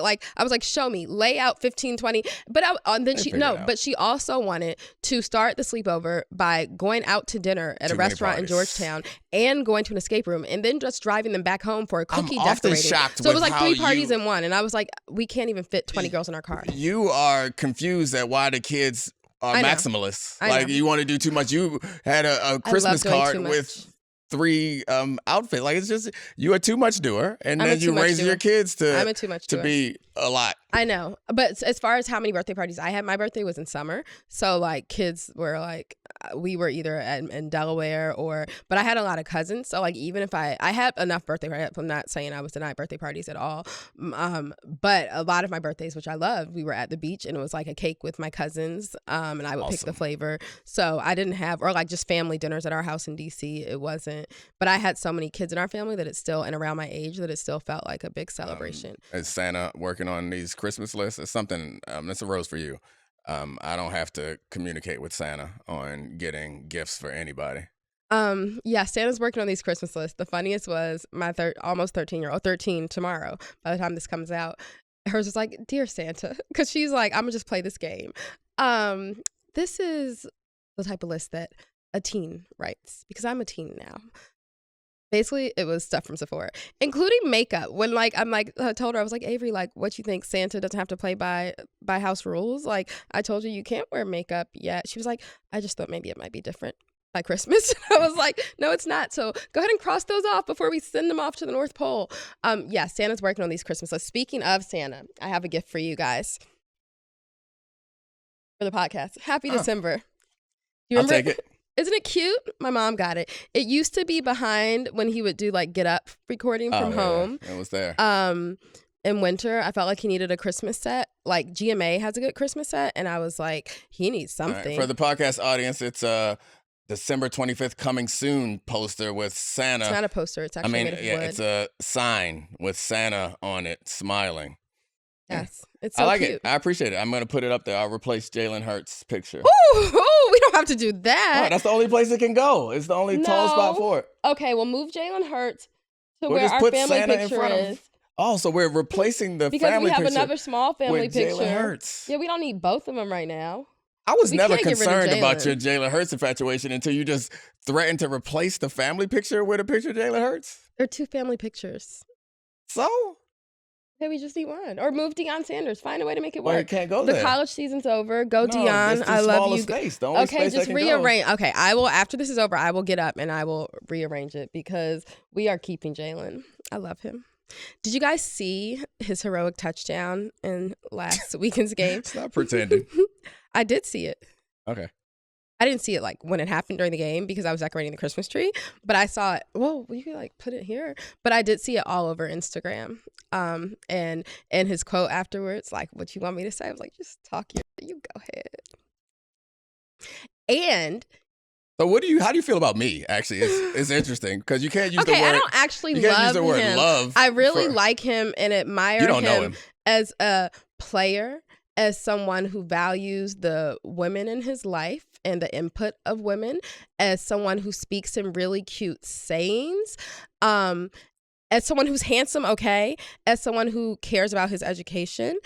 was show me, lay out 15, 20. But but she also wanted to start the sleepover by going out to dinner at
Too
a
many
restaurant in
parties.
Georgetown and going to an escape room and then just driving them back home for a cookie
I'm often
decorating.
shocked
So it was
with
3
how
parties
you-
in one. And I was like, we can't even fit 20 girls in our car.
You are confused at why the kids are
I know.
maximalists.
I know.
You want to do too much. You had a Christmas
doing
card
too much.
with 3 outfits. It's just you're a too much doer, and
I'm a
then
too
you
much
raise
doer.
your kids to
I'm a too much
to
doer.
be a lot.
I know. But as far as how many birthday parties I had, my birthday was in summer. So kids were we were either in Delaware but I had a lot of cousins. So even if I had enough birthday parties, I'm not saying I was denied birthday parties at all. But a lot of my birthdays, which I loved, we were at the beach and it was a cake with my cousins. And I would pick the flavor. So I didn't have, or just family dinners at our house in DC. It wasn't, but I had so many kids in our family that it still, and around my age, that it still felt like a big celebration.
Is Santa working on these Christmas lists? It's something that's a rose for you. I don't have to communicate with Santa on getting gifts for anybody.
Yeah, Santa's working on these Christmas lists. The funniest was my almost 13-year-old, 13 tomorrow, by the time this comes out. Hers was like, Dear Santa, because she's like, I'm gonna just play this game. This is the type of list that a teen writes, because I'm a teen now. Basically, it was stuff from Sephora, including makeup. When I told her, I was like, Avery, like, what you think? Santa doesn't have to play by house rules? Like, I told you can't wear makeup yet. She was like, I just thought maybe it might be different by Christmas. I was like, no, it's not. So go ahead and cross those off before we send them off to the North Pole. Yeah, Santa's working on these Christmas lists. Speaking of Santa, I have a gift for you guys for the podcast. Happy December. You
I'll
remember?
take it.
Isn't it cute? My mom got it. It used to be behind when he would do like Get Up recording from home.
Yeah. It was there.
In winter, I felt like he needed a Christmas set. Like GMA has a good Christmas set, and I was like, he needs something.
Right, for the podcast audience, it's December 25th coming soon poster with Santa.
It's not a poster. It's actually made of wood.
It's a sign with Santa on it, smiling.
Yes, it's so
I like
cute.
it. I appreciate it. I'm going to put it up there. I'll replace Jalen Hurts' picture.
Ooh, we don't have to do that.
Oh, that's the only place it can go. It's the only tall spot for it.
Okay, well, move Jalen Hurts to
We'll
where
just
our
put
family
Santa in
picture
front of-
is.
Oh, so we're replacing the
Because
family
we have
picture
another small family
with
picture.
Jalen Hurts.
Yeah, we don't need both of them right now.
I was
We
never
can't get rid of
concerned about
Jalen.
your Jalen Hurts infatuation until you just threatened to replace the family picture with a picture of Jalen Hurts.
There are two family pictures.
So?
Okay, we just need one. Or move Deion Sanders. Find a way to make it
Well,
work.
it can't go
The
there.
college season's over. Go
No,
Deion.
that's
I
too
love
small a
you.
space. The only
Okay,
space that
just
can
rearrange. Okay, I will. After this is over, I will get up and I will rearrange it because we are keeping Jalen. I love him. Did you guys see his heroic touchdown in last weekend's game?
Stop pretending.
I did see it.
Okay.
I didn't see it like when it happened during the game because I was decorating the Christmas tree, but I saw it. Whoa, you can like put it here. But I did see it all over Instagram. And his quote afterwards, like, what you want me to say? I was like, just talk you go ahead. And
So how do you feel about me? Actually, it's interesting because you can't use the word.
I don't actually
you can't
love
use the word
him.
love.
I really
for-
like him and admire
You don't know him.
as a player, as someone who values the women in his life and the input of women, as someone who speaks in really cute sayings, as someone who's handsome, okay, as someone who cares about his education,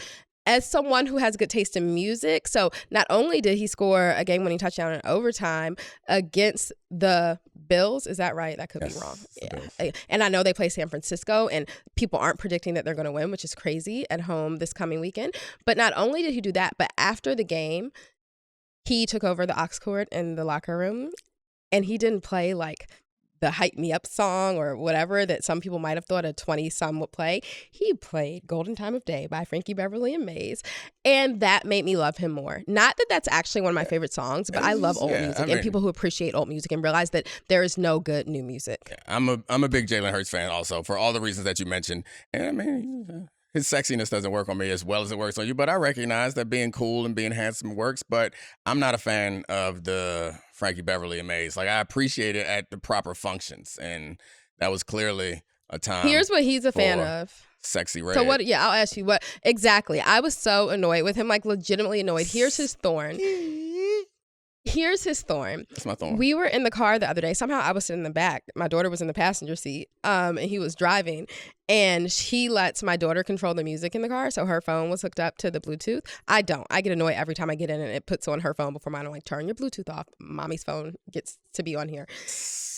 as someone who has good taste in music. So not only did he score a game-winning touchdown in overtime against the Bills, is that right? That could be wrong. Yeah. And I know they play San Francisco, and people aren't predicting that they're going to win, which is crazy, at home this coming weekend. But not only did he do that, but after the game, he took over the aux cord in the locker room, and he didn't play like the Hype Me Up song or whatever that some people might have thought a 20-some would play. He played Golden Time of Day by Frankie Beverly and Maze, and that made me love him more. Not that that's actually one of my favorite songs, but I love old music and people who appreciate old music and realize that there is no good new music.
Yeah, I'm a big Jalen Hurts fan also for all the reasons that you mentioned. And I mean, his sexiness doesn't work on me as well as it works on you, but I recognize that being cool and being handsome works, but I'm not a fan of the Frankie Beverly and Maze. Like, I appreciate it at the proper functions, and that was clearly a time.
Here's what he's a fan of.
Sexy Red.
So what, I'll ask you what, exactly. I was so annoyed with him, like legitimately annoyed. Here's his thorn. Here's his thorn.
That's my thorn.
We were in the car the other day. Somehow I was sitting in the back. My daughter was in the passenger seat, and he was driving. And he lets my daughter control the music in the car, so her phone was hooked up to the Bluetooth. I don't. I get annoyed every time I get in and it puts on her phone before mine. I'm like, turn your Bluetooth off. Mommy's phone gets to be on here.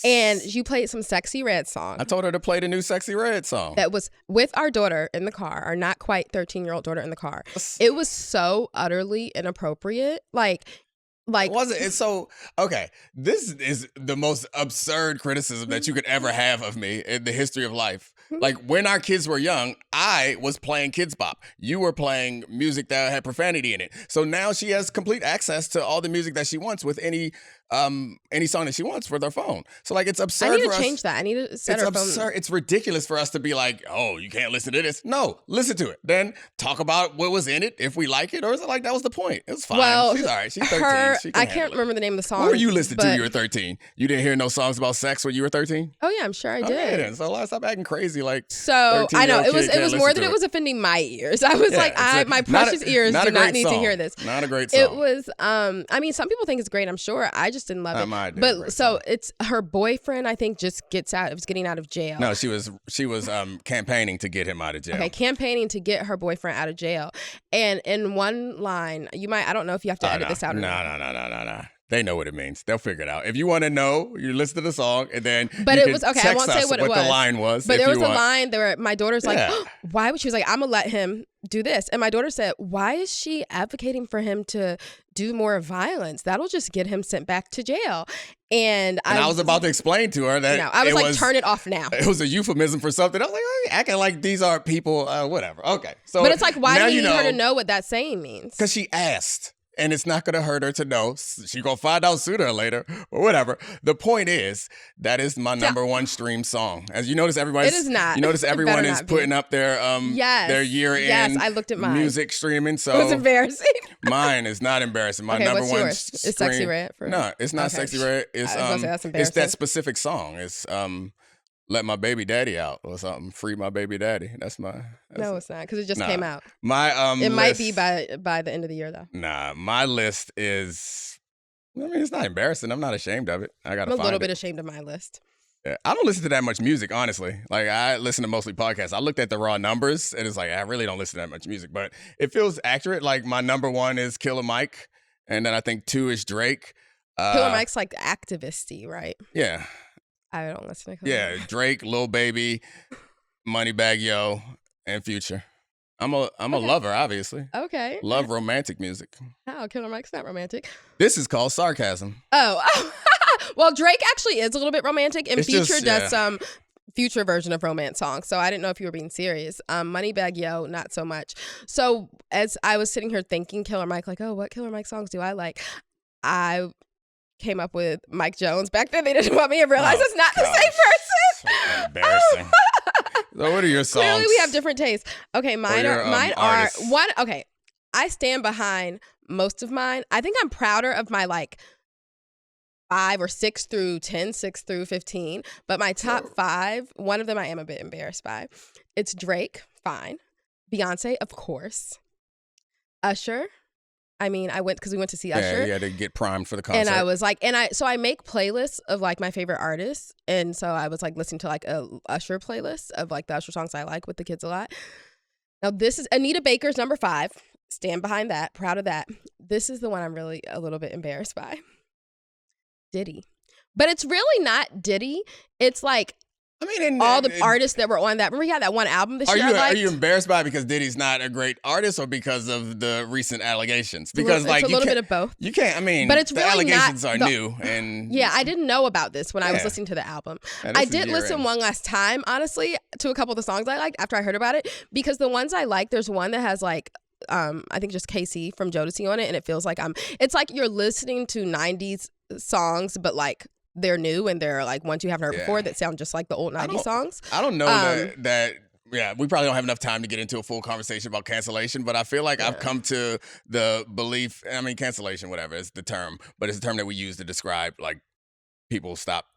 And you played some Sexy Red song.
I told her to play the new Sexy Red song.
That was with our daughter in the car, our not quite 13-year-old daughter in the car. It was so utterly inappropriate. Like
Was it? It's so okay. This is the most absurd criticism that you could ever have of me in the history of life. Like, when our kids were young, I was playing Kids Bop. You were playing music that had profanity in it. So now she has complete access to all the music that she wants with any song that she wants with her phone. So like, it's absurd.
I need
for
to
us.
change that. I need to set
It's
her
absurd.
phone.
It's ridiculous for us to be like, oh, you can't listen to this. No, listen to it. Then talk about what was in it if we like it, or is it like that was the point? It was fine.
Well,
She's all right. She's 13. She can
I
handle
can't
it.
remember the name of the song.
What were you listening to
but-
when you were 13? You didn't hear no songs about sex when you were 13?
Oh yeah, I'm sure I did.
Okay, then. So let's stop acting crazy. Like,
So I know
13-year-old
it was
kid can't
more
listen
that
to
it was offending my ears. I was
Yeah,
like,
it's
my
not a-
precious ears
not
do
a great
not need to
song.
hear this.
Not a great song.
It was I mean, some people think it's great, I'm sure. I just didn't love
Not
it.
my idea of a
But
great
so
song.
it's her boyfriend, I think, just getting out of jail.
No, she was campaigning to get him out of jail.
Okay, campaigning to get her boyfriend out of jail. And in one line, I don't know if you have to edit this out or not.
No. They know what it means. They'll figure it out. If you want to know, you listen to the song, and then
But
you
it
can
was okay. I
text
won't say
us
what it was.
the line was.
But
if
there was
you
a
want.
line there. My daughter's like,
Yeah.
why would she was like, I'm gonna let him do this, and my daughter said, why is she advocating for him to do more violence? That'll just get him sent back to jail. And
I was about to explain to her that
no, I was turn it off now.
It was a euphemism for something. I was like, oh, you're acting like these are people, whatever. Okay. So,
But it's like, why
now
do you
you
need her to know what that saying means?
Because she asked. And it's not going to hurt her to know. She's going to find out sooner or later, or whatever. The point is, that is my number one stream song. As you notice,
It is not.
You notice
It
everyone
better
is
not be.
putting up their their year-end
Yes, I looked at mine.
music streaming. So
It was embarrassing.
mine is not embarrassing. My
Okay,
number
what's
one
yours? Is Sexy Red?
No, it's not
Okay.
Sexy Red. It's
I was gonna say, that's
it's
embarrassing.
that specific song. It's Let My Baby Daddy Out or something. Free My Baby Daddy. That's
No, it's not because it just
Nah.
came out.
my
It might
list-
be by the end of the year though.
Nah, my list is. I mean, it's not embarrassing. I'm not ashamed of it. I gotta
I'm a
find
little
it.
bit ashamed of my list.
Yeah, I don't listen to that much music, honestly. Like, I listen to mostly podcasts. I looked at the raw numbers, and it's like, I really don't listen to that much music. But it feels accurate. Like, my number one is Killer Mike, and then I think 2 is Drake.
Killer Mike's like activisty, right?
Yeah.
I don't listen to Killer
Yeah,
Mike.
Drake, Lil Baby, Moneybagg Yo, and Future. I'm a
Okay.
lover, obviously.
Okay.
Love romantic music.
How? Killer Mike's not romantic.
This is called sarcasm.
Oh. Well, Drake actually is a little bit romantic, and
It's
Future
just-
does
yeah.
some Future version of romance songs. So I didn't know if you were being serious. Moneybagg Yo, not so much. So as I was sitting here thinking Killer Mike, like, oh, what Killer Mike songs do I like? I came up with Mike Jones. Back then, they didn't want me to realize
Oh,
it's not the
gosh.
same person.
So embarrassing. So what are your songs?
Clearly, we have different tastes. Okay, mine
your,
are
artists?
one. Okay, I stand behind most of mine. I think I'm prouder of my like 5 or 6 through 10, 6 through 15. But my top 5, one of them I am a bit embarrassed by. It's Drake, fine. Beyonce, of course. Usher. I mean, I went because we went to see Usher.
Yeah, you had to get primed for the concert.
And I was like, so I make playlists of like my favorite artists. And so I was like listening to like a Usher playlist of like the Usher songs I like with the kids a lot. Now this is Anita Baker's number 5. Stand behind that. Proud of that. This is the one I'm really a little bit embarrassed by. Diddy. But it's really not Diddy. It's like
I mean,
all the artists that were on that. Remember he had that one album this year I
Are
liked?
you embarrassed by it because Diddy's not a great artist or because of the recent allegations?
It's a
Because
little-
like
it's a
you
little
can't,
bit of both.
you can't. I mean,
But it's
the
really not
allegations are
the-
new, and
Yeah, I didn't know about this when I was
Yeah.
listening to the album.
and
I
this is
did listen
year-end.
one last time, honestly, to a couple of the songs I liked after I heard about it. Because the ones I like, there's one that has like, I think just KC from Jodeci on it, and it feels like it's like you're listening to 90s songs, but like they're new and they're like ones you haven't heard
Yeah.
before that sound just like the old 90s songs.
I don't know that. Yeah, we probably don't have enough time to get into a full conversation about cancellation, but I feel like I've come to the belief. I mean, cancellation, whatever, is the term, but it's a term that we use to describe like people stop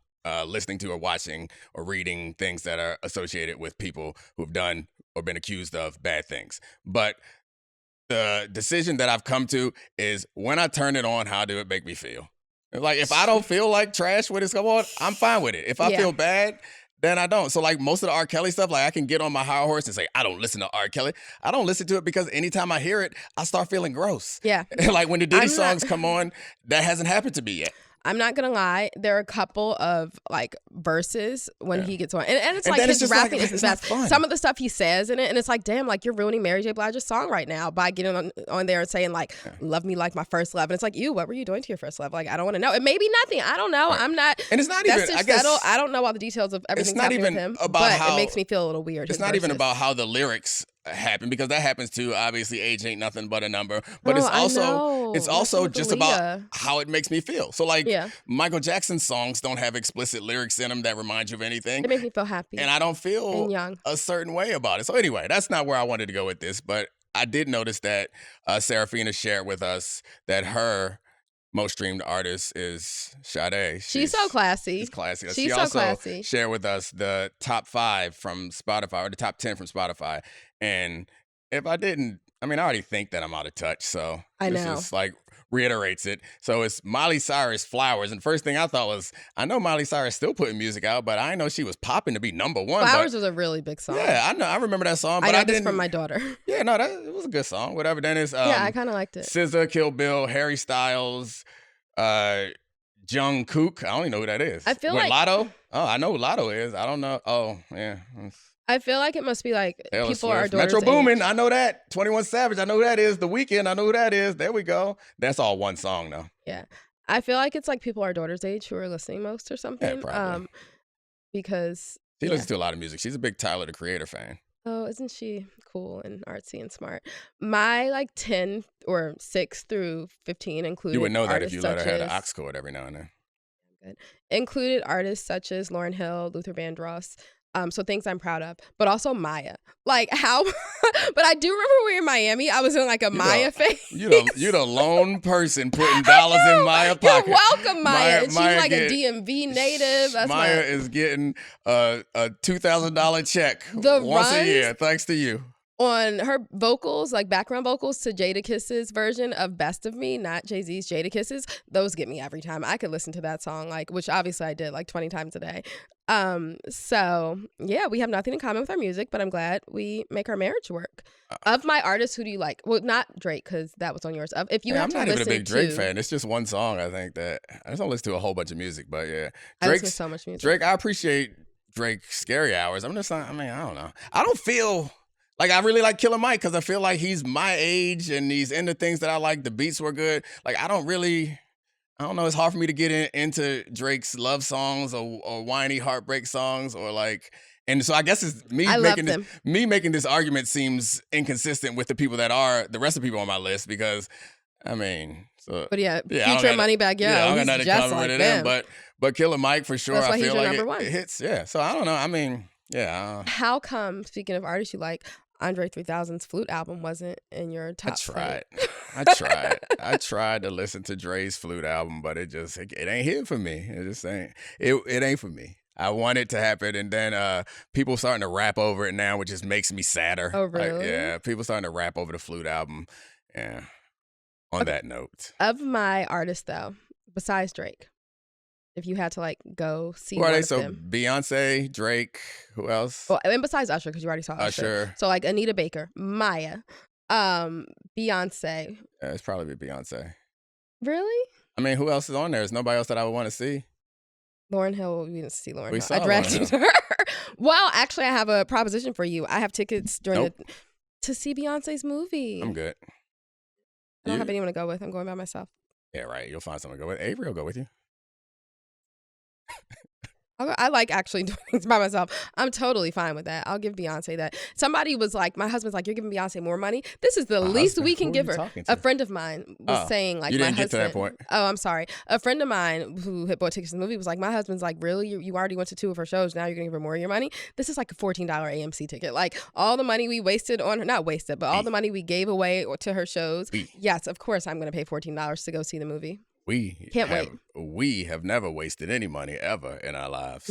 listening to or watching or reading things that are associated with people who've done or been accused of bad things. But the decision that I've come to is when I turn it on, how do it make me feel? Like, if I don't feel like trash when it's come on, I'm fine with it. If I
Yeah.
feel bad, then I don't. So, like, most of the R. Kelly stuff, like, I can get on my high horse and say, I don't listen to R. Kelly. I don't listen to it because anytime I hear it, I start feeling gross.
Yeah.
Like, when the Diddy
I'm not-
songs come on, that hasn't happened to me yet.
I'm not gonna lie, there are a couple of like verses when he gets on, and it's
And
like
then it's
his
just like,
rapping is
it's
the
not
best.
fun.
Some of the stuff he says in it, and it's like, damn, like you're ruining Mary J. Blige's song right now by getting on there and saying like, "Love me like my first love," and it's like, you, what were you doing to your first love? Like, I don't want to know. It may be nothing. I don't know.
Right.
I'm not.
And it's not
That's
even,
just
I guess,
settled. I don't know all the details of everything
not
happening
even
with him,
about
but
how-
it makes me feel a little weird.
it's
his
not even
verses.
about how the lyrics happen, because that happens too. Obviously, age ain't nothing but a number. But it's
No, I
also
know.
it's
Messing
also
with
just
Aaliyah.
about how it makes me feel. So like
Yeah.
Michael Jackson's songs don't have explicit lyrics in them that remind you of anything.
It makes me feel happy
And I don't feel
and young.
a certain way about it. So anyway, that's not where I wanted to go with this, but I did notice that Serafina shared with us that her most streamed artist is Sade.
She's so classy.
She's classy.
She's
She
so
also
classy.
shared with us the top 5 from Spotify, or the top 10 from Spotify. And if I didn't, I mean, I already think that I'm out of touch. So
I
this
know.
is like reiterates it. So it's Miley Cyrus, Flowers. And first thing I thought was, I know Miley Cyrus still putting music out, but I didn't know she was popping to be number 1.
Flowers
but,
was a really big song.
yeah, I know. I remember that song,
I
but
know
I
this
didn't.
from my daughter.
Yeah, no, it was a good song. Whatever. Then it's
yeah, I kind of liked it.
SZA, Kill Bill, Harry Styles, Jungkook. I don't even know who that is.
I feel
With
like-
Lotto. Oh, I know who Lotto is. I don't know. Oh, yeah.
I feel like it must be like
Taylor
people
Swift.
are daughters'
Metro Boomin.
age.
I know that. 21 Savage. I know who that is. The Weeknd. I know who that is. There we go. That's all one song though.
Yeah. I feel like it's like people our daughter's age who are listening most or something.
probably.
Because
She listens to a lot of music. She's a big Tyler the Creator fan.
oh, isn't she cool and artsy and smart? My like 10 or 6 through 15 included
You would know that if
artists
you let her
such
have the
as-
aux cord every now and then.
included artists such as Lauryn Hill, Luther Vandross. So things I'm proud of, but also Maya. Like how, but I do remember we were in Miami. I was in like a Maya phase.
You the lone person putting dollars in Maya pocket.
You're welcome, Maya. And she's
Maya
like a DMV native. That's
Maya
my,
is getting a $2,000 check
The
once a
runs-
year, thanks to you.
on her vocals, like background vocals to Jadakiss's version of Best of Me, not Jay-Z's Jadakiss's. Those get me every time. I could listen to that song, like, which obviously I did like 20 times a day. So yeah, we have nothing in common with our music, but I'm glad we make our marriage work. Of my artists, who do you like? Well, not Drake, because that was on yours. If you
Yeah,
have
I'm
to
not even a
listen
big Drake
to,
fan. It's just one song. I think that I just don't listen to a whole bunch of music, but yeah,
I listen to so much music.
Drake. I appreciate Drake's Scary Hours. I'm just like, I mean, I don't know. I don't feel like I really like Killer Mike because I feel like he's my age and he's into things that I like. The beats were good. Like I don't know. It's hard for me to get into Drake's love songs or whiny heartbreak songs or like. And so I guess it's me
I love
making
them.
making this argument seems inconsistent with the people that are the rest of the people on my list because I mean, so
But yeah,
yeah, I don't
Future
got-
Moneybag,
I
yeah,
don't got
he's
nothing in
just
common
like
with
them.
them, but Killer Mike for sure.
That's why
I
he's
feel
your
like
number one.
it hits. Yeah, so I don't know. I mean, yeah.
How come, speaking of artists you like, Andre 3000's Flute album wasn't in your
I
top
tried.
10?
I tried to listen to Dre's Flute album, but it ain't here for me. It just ain't. It ain't for me. I want it to happen, and then people starting to rap over it now, which just makes me sadder.
Oh,
Like,
really?
yeah, people starting to rap over the Flute album. Yeah. On that note,
Of my artists, though, besides Drake, if you had to like go see
who are
one
they?
of
So
them.
Beyonce, Drake, who else?
Well, and besides Usher, because you already saw Usher.
Usher.
So like Anita Baker, Maya, Beyonce.
Yeah, it's probably Beyonce.
Really?
I mean, who else is on there? There's nobody else that I would want to see.
Lauren Hill, we didn't see Lauren
We
Hill.
saw
I dragged
Lauryn
you to her. Well, actually, I have a proposition for you. I have tickets
Nope.
to see Beyonce's movie.
I'm good.
I don't
You?
have anyone to go with. I'm going by myself.
Yeah, right. You'll find someone to go with. Avery will go with you.
I like actually doing things by myself. I'm totally fine with that. I'll give Beyonce that. Somebody was like, my husband's like, you're giving Beyonce more money. This is the
My
least
husband?
we can
Who are
give
you
her.
talking to?
A friend of mine was
Oh,
saying like,
you
my
didn't get to that
husband-
point.
Oh, I'm sorry. A friend of mine who had bought tickets to the movie was like, my husband's like, really? You already went to 2 of her shows. Now you're going to give her more of your money? This is like a $14 AMC ticket. Like all the money we wasted on her, not wasted, but all the money we gave away to her shows.
We.
Yes, of course I'm going to pay $14 to go see the movie.
We
Can't wait.
We have never wasted any money ever in our lives.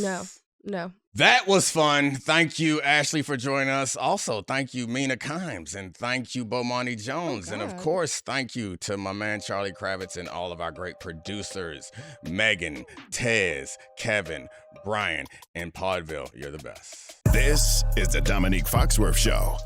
No.
That was fun. Thank you, Ashley, for joining us. Also, thank you, Mina Kimes, and thank you, Bomani Jones. And of
God.
course, thank you to my man, Charlie Kravitz, and all of our great producers, Megan, Tez, Kevin, Brian, and Podville. You're the best.
This is the Domonique Foxworth Show.